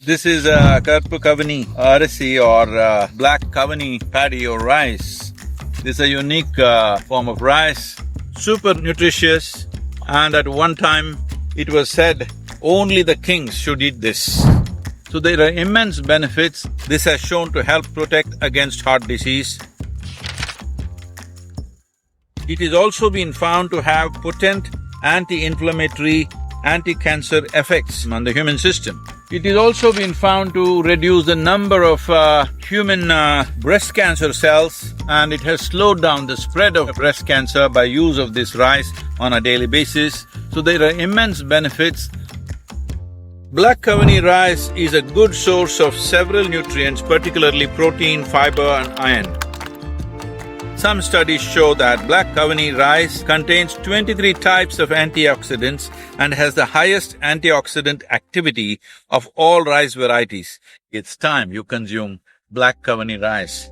This is Karpu Kavani Arasi or black Kavani paddy or rice. This is a unique form of rice, super nutritious, and at one time it was said only the kings should eat this. So there are immense benefits. This has shown to help protect against heart disease. It is also been found to have potent anti-inflammatory, anti-cancer effects on the human system. It is also been found to reduce the number of human breast cancer cells, and it has slowed down the spread of breast cancer by use of this rice on a daily basis. So there are immense benefits. Black Kavani rice is a good source of several nutrients, particularly protein, fiber and iron. Some studies show that black Kavani rice contains 23 types of antioxidants and has the highest antioxidant activity of all rice varieties. It's time you consume black Kavani rice.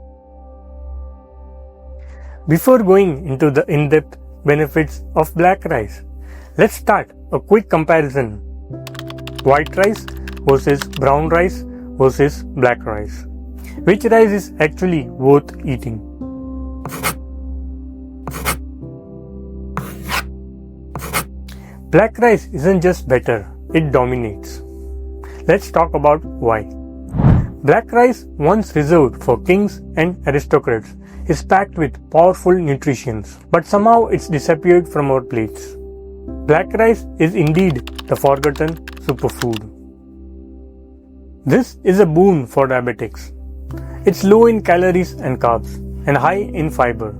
Before going into the in-depth benefits of black rice, let's start a quick comparison. White rice versus brown rice versus black rice. Which rice is actually worth eating? Black rice isn't just better, it dominates. Let's talk about why. Black rice, once reserved for kings and aristocrats, is packed with powerful nutrients, but somehow it's disappeared from our plates. Black rice is indeed the forgotten superfood. This is a boon for diabetics. It's low in calories and carbs and high in fiber.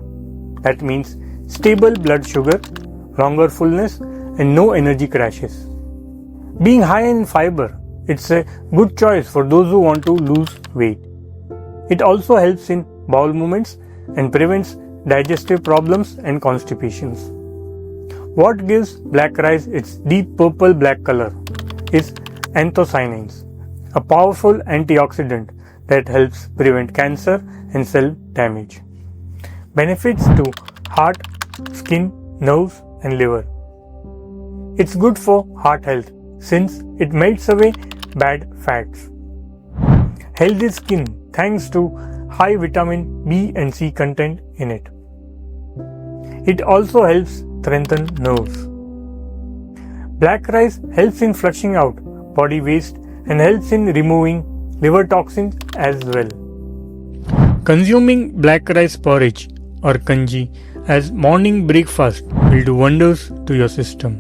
That means stable blood sugar, longer fullness, and no energy crashes. Being high in fiber, it's a good choice for those who want to lose weight. It also helps in bowel movements and prevents digestive problems and constipations. What gives black rice its deep purple-black color is anthocyanins, a powerful antioxidant that helps prevent cancer and cell damage. Benefits to heart, skin, nerves and liver. It's good for heart health since it melts away bad fats. Healthy skin thanks to high vitamin B and C content in it. It also helps strengthen nerves. Black rice helps in flushing out body waste and helps in removing liver toxins as well. Consuming black rice porridge or kanji as morning breakfast will do wonders to your system.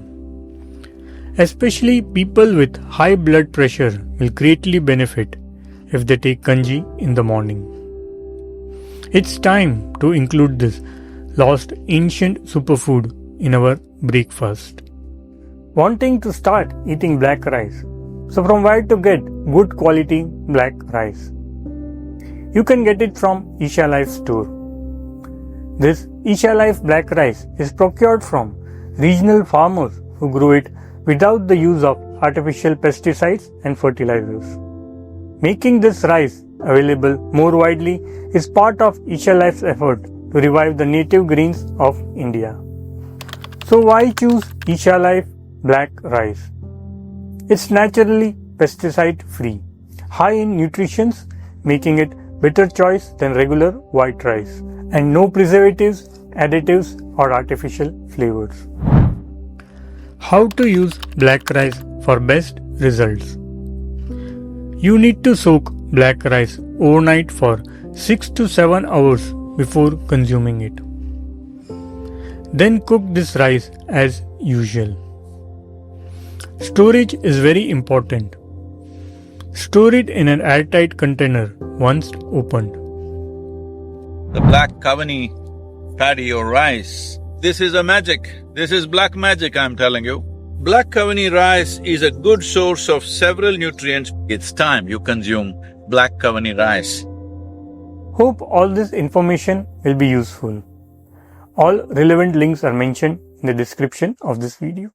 Especially people with high blood pressure will greatly benefit if they take kanji in the morning. It's time to include this lost ancient superfood in our breakfast. Wanting to start eating black rice? So from where to get good quality black rice? You can get it from Isha Life store. This Isha Life black rice is procured from regional farmers who grow it without the use of artificial pesticides and fertilizers. Making this rice available more widely is part of Isha Life's effort to revive the native grains of India. So why choose Isha Life black rice? It's naturally pesticide free, high in nutrients, making it better choice than regular white rice, and no preservatives, additives or artificial flavors. How to use black rice for best results? You need to soak black rice overnight for 6 to 7 hours before consuming it. Then cook this rice as usual. Storage is very important. Store it in an airtight container once opened. The black Kavani paddy or rice. This is a magic. This is black magic, I'm telling you. Black Kavani rice is a good source of several nutrients. It's time you consume black Kavani rice. Hope all this information will be useful. All relevant links are mentioned in the description of this video.